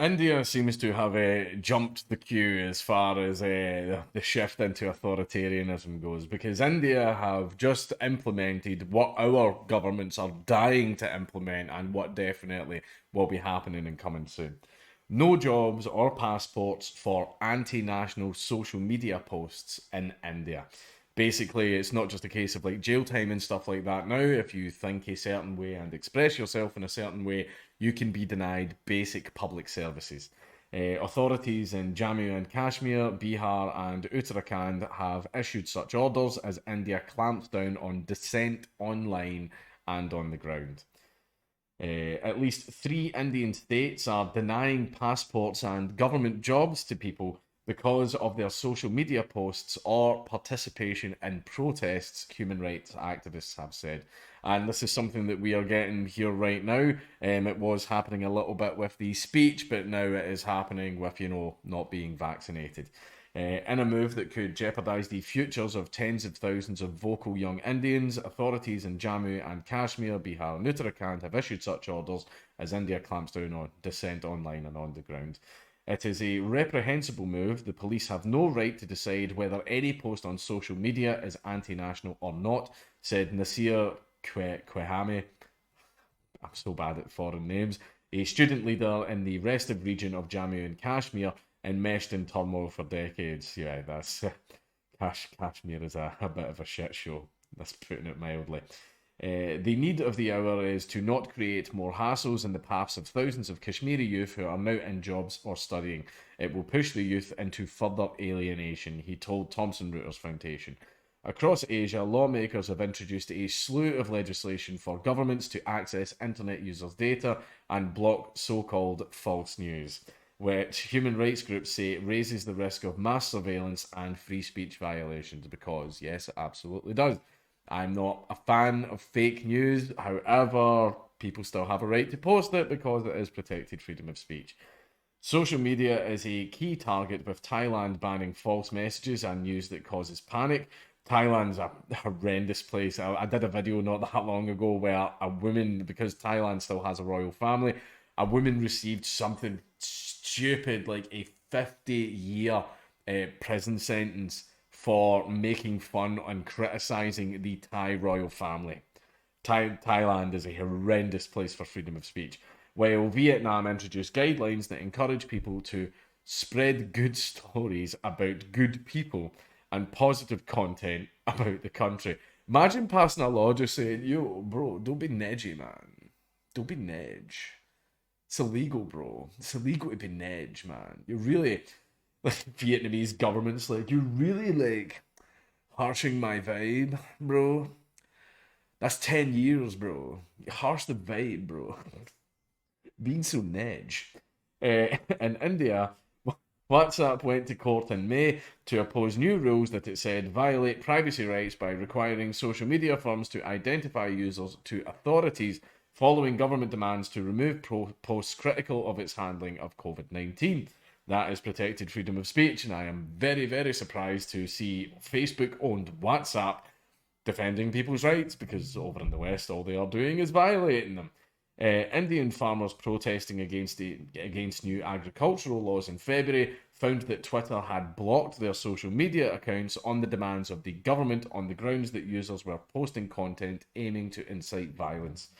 India seems to have jumped the queue as far as the shift into authoritarianism goes, because India have just implemented what our governments are dying to implement and what definitely will be happening and coming soon. No jobs or passports for anti-national social media posts in India. Basically, it's not just a case of like jail time and stuff like that. Now, if you think a certain way and express yourself in a certain way, you can be denied basic public services. Authorities in Jammu and Kashmir, Bihar, and Uttarakhand have issued such orders as India clamps down on dissent online and on the ground. At least three Indian states are denying passports and government jobs to people because of their social media posts or participation in protests, human rights activists have said. And this is something that we are getting here right now. It was happening a little bit with the speech, but now it is happening with, not being vaccinated. In a move that could jeopardise the futures of tens of thousands of vocal young Indians, authorities in Jammu and Kashmir, Bihar, and Uttarakhand have issued such orders as India clamps down on dissent online and on the ground. It is a reprehensible move. The police have no right to decide whether any post on social media is anti-national or not, said Nasir Kwehame. I'm so bad at foreign names. A student leader in the restive region of Jammu and Kashmir, enmeshed in turmoil for decades. Yeah, that's Kashmir is a bit of a shit show. That's putting it mildly. The need of the hour is to not create more hassles in the paths of thousands of Kashmiri youth who are now in jobs or studying. It will push the youth into further alienation, he told Thomson Reuters Foundation. Across Asia, lawmakers have introduced a slew of legislation for governments to access internet users' data and block so-called false news, which human rights groups say raises the risk of mass surveillance and free speech violations, because, yes, it absolutely does. I'm not a fan of fake news, however, people still have a right to post it because it is protected freedom of speech. Social media is a key target, with Thailand banning false messages and news that causes panic. Thailand's a horrendous place. I did a video not that long ago where a woman, because Thailand still has a royal family, a woman received something stupid like a 50-year prison sentence for making fun and criticizing the Thai royal family. Thailand is a horrendous place for freedom of speech, while Vietnam introduced guidelines that encourage people to spread good stories about good people and positive content about the country. Imagine passing a law just saying, yo, bro, don't be nedgy, man. Don't be nedge. It's illegal, bro. It's illegal to be nedge, man. You're really, like, Vietnamese government's like, you're really, like, harshing my vibe, bro. That's 10 years, bro. You harsh the vibe, bro. Being so nedge. In India, WhatsApp went to court in May to oppose new rules that it said violate privacy rights by requiring social media firms to identify users to authorities following government demands to remove posts critical of its handling of COVID-19. That is protected freedom of speech, and I am very, very surprised to see Facebook owned WhatsApp defending people's rights, because over in the West, all they are doing is violating them. Indian farmers protesting against new agricultural laws in February found that Twitter had blocked their social media accounts on the demands of the government on the grounds that users were posting content aiming to incite violence.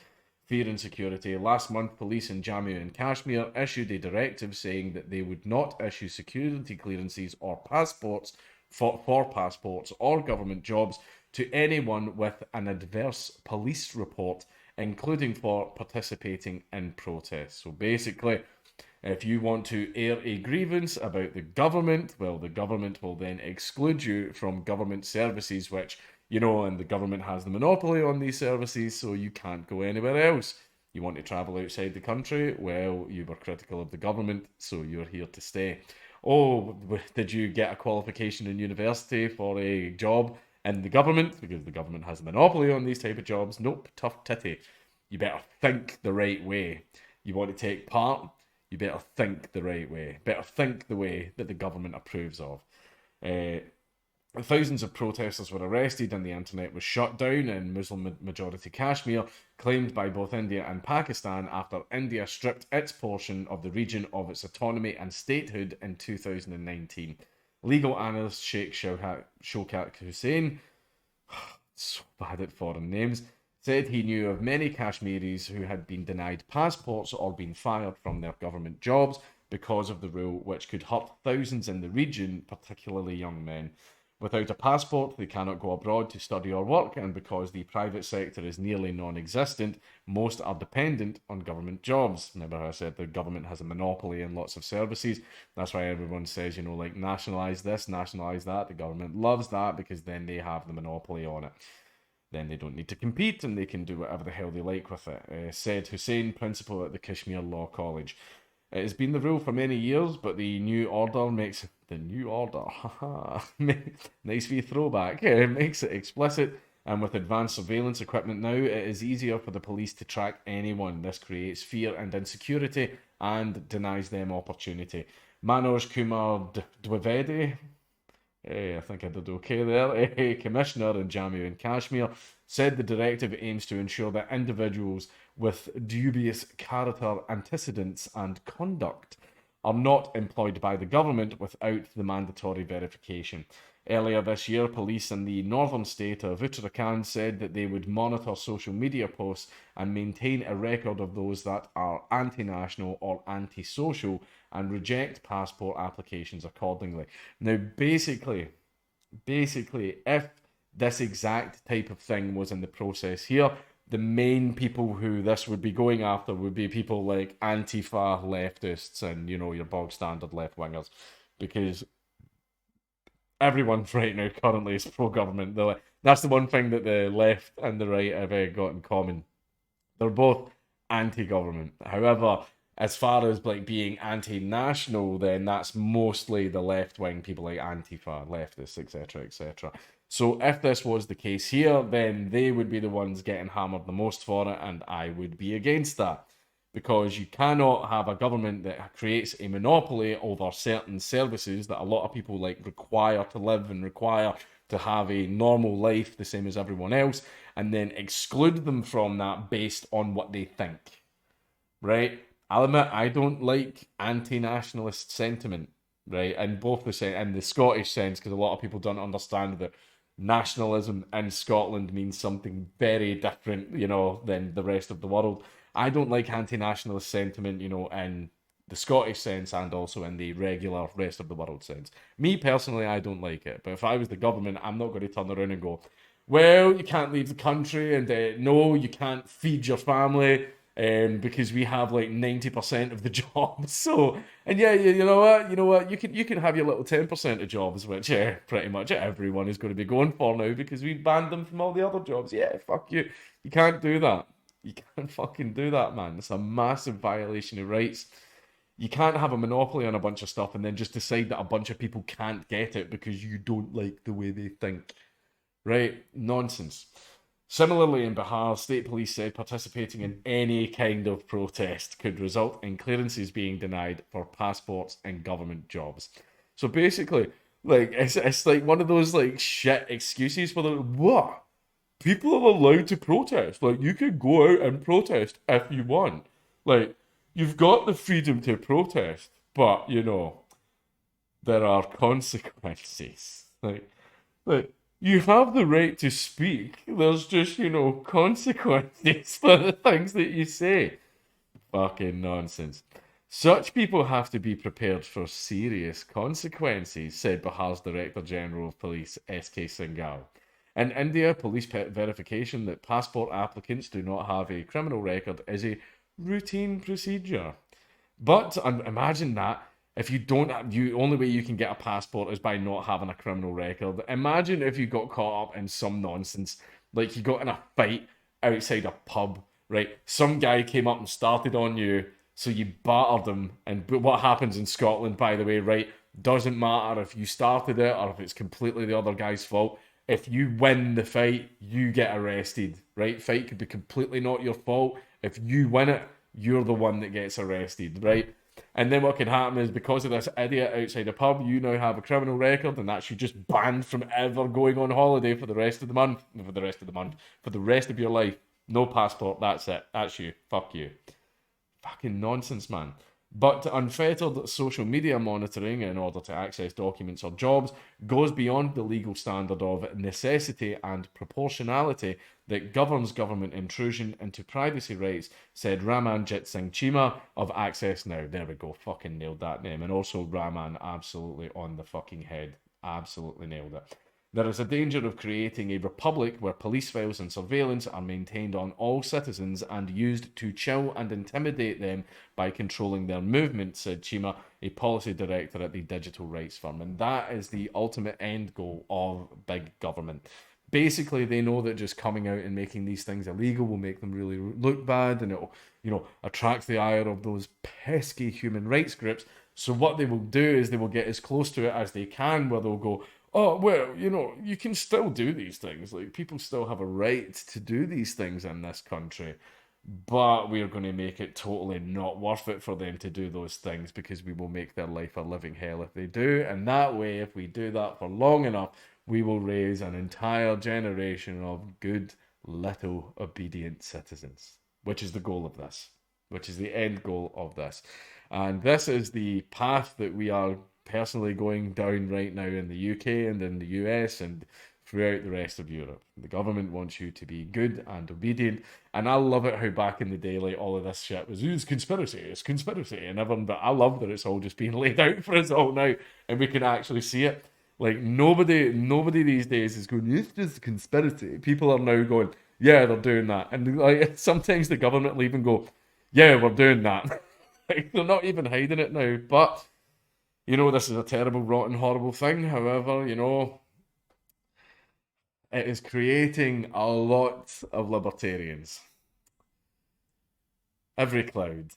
Fear and security. Last month, police in Jammu and Kashmir issued a directive saying that they would not issue security clearances or passports for passports or government jobs to anyone with an adverse police report, including for participating in protests. So basically, if you want to air a grievance about the government, well, the government will then exclude you from government services, which, and the government has the monopoly on these services, so you can't go anywhere else. You want to travel outside the country? Well, you were critical of the government, so you're here to stay. Oh, did you get a qualification in university for a job in the government? Because the government has a monopoly on these type of jobs. Nope, tough titty. You better think the right way. You want to take part? You better think the right way. Better think the way that the government approves of. Thousands of protesters were arrested and the internet was shut down in Muslim-majority Kashmir, claimed by both India and Pakistan after India stripped its portion of the region of its autonomy and statehood in 2019. Legal analyst Sheikh Shaukat Hussain, so bad at foreign names, said he knew of many Kashmiris who had been denied passports or been fired from their government jobs because of the rule, which could hurt thousands in the region, particularly young men. Without a passport, they cannot go abroad to study or work, and because the private sector is nearly non-existent, most are dependent on government jobs. Remember how I said the government has a monopoly in lots of services? That's why everyone says, like, nationalise this, nationalise that. The government loves that because then they have the monopoly on it. Then they don't need to compete and they can do whatever the hell they like with it, said Hussain, principal at the Kashmir Law College. It has been the rule for many years, but the new order makes the new order, nice wee throwback, makes it explicit. And with advanced surveillance equipment now, it is easier for the police to track anyone. This creates fear and insecurity and denies them opportunity. Manoj Kumar Dwivedi, I think I did okay there, Commissioner in Jammu and Kashmir, said the directive aims to ensure that individuals with dubious character, antecedents, and conduct are not employed by the government without the mandatory verification. Earlier this year, police in the northern state of Uttarakhand said that they would monitor social media posts and maintain a record of those that are anti-national or anti-social and reject passport applications accordingly. Now, basically, if this exact type of thing was in the process here, the main people who this would be going after would be people like Antifa leftists and, your bog standard left wingers, because everyone right now currently is pro-government. That's the one thing that the left and the right have got in common. They're both anti-government. However, as far as like being anti-national, then that's mostly the left-wing people like Antifa, leftists, etc., etc. So if this was the case here, then they would be the ones getting hammered the most for it, and I would be against that. Because you cannot have a government that creates a monopoly over certain services that a lot of people like require to live and require to have a normal life the same as everyone else, and then exclude them from that based on what they think. Right? I'll admit I don't like anti-nationalist sentiment, right? And both in the Scottish sense, because a lot of people don't understand that nationalism in Scotland means something very different, than the rest of the world. I don't like anti-nationalist sentiment, in the Scottish sense and also in the regular rest of the world sense. Me personally, I don't like it. But if I was the government, I'm not going to turn around and go, well, you can't leave the country, and no, you can't feed your family, because we have like 90% of the jobs. So, and yeah, you know what, you can have your little 10% of jobs, which pretty much everyone is going to be going for now because we banned them from all the other jobs. Yeah, fuck you. You can't do that. You can't fucking do that, man. It's a massive violation of rights. You can't have a monopoly on a bunch of stuff and then just decide that a bunch of people can't get it because you don't like the way they think. Right? Nonsense. Similarly, in Bihar, state police said participating in any kind of protest could result in clearances being denied for passports and government jobs. So basically, like, it's like one of those like shit excuses for the what? People are allowed to protest. Like, you can go out and protest if you want. Like, you've got the freedom to protest, but there are consequences. Like you have the right to speak. There's just, consequences for the things that you say. Fucking nonsense. Such people have to be prepared for serious consequences, said Bihar's Director General of Police, S.K. Singhal. In India, police verification that passport applicants do not have a criminal record is a routine procedure. But imagine that if you don't have, the only way you can get a passport is by not having a criminal record. Imagine if you got caught up in some nonsense, like you got in a fight outside a pub, right? Some guy came up and started on you, so you battered him. But what happens in Scotland, by the way, right? Doesn't matter if you started it or if it's completely the other guy's fault. If you win the fight, you get arrested, right? Fight could be completely not your fault. If you win it, you're the one that gets arrested, right? And then what can happen is, because of this idiot outside a pub, you now have a criminal record, and that's you just banned from ever going on holiday for the rest of the month. For the rest of the month. For the rest of your life. No passport, that's it. That's you. Fuck you. Fucking nonsense, man. But unfettered social media monitoring in order to access documents or jobs goes beyond the legal standard of necessity and proportionality that governs government intrusion into privacy rights, said Ramanjit Singh Chima of Access Now. There we go, fucking nailed that name. And also Raman, absolutely on the fucking head. Absolutely nailed it. There is a danger of creating a republic where police files and surveillance are maintained on all citizens and used to chill and intimidate them by controlling their movement, said Chima, a policy director at the digital rights firm. And that is the ultimate end goal of big government. Basically, they know that just coming out and making these things illegal will make them really look bad, and it'll, attract the ire of those pesky human rights groups. So what they will do is they will get as close to it as they can, where they'll go, oh, well, you can still do these things. Like, people still have a right to do these things in this country. But we're going to make it totally not worth it for them to do those things, because we will make their life a living hell if they do. And that way, if we do that for long enough, we will raise an entire generation of good, little, obedient citizens, which is the goal of this, which is the end goal of this. And this is the path that we are personally going down right now in the UK and in the US and throughout the rest of Europe. The government wants you to be good and obedient. And I love it how back in the day, like, all of this shit was, it's conspiracy, and everyone, but I love that it's all just being laid out for us all now, and we can actually see it. Like, nobody these days is going, it's just conspiracy. People are now going, yeah, they're doing that. And like, sometimes the government will even go, yeah, we're doing that. Like, they're not even hiding it now. But this is a terrible, rotten, horrible thing. However, it is creating a lot of libertarians. Every cloud.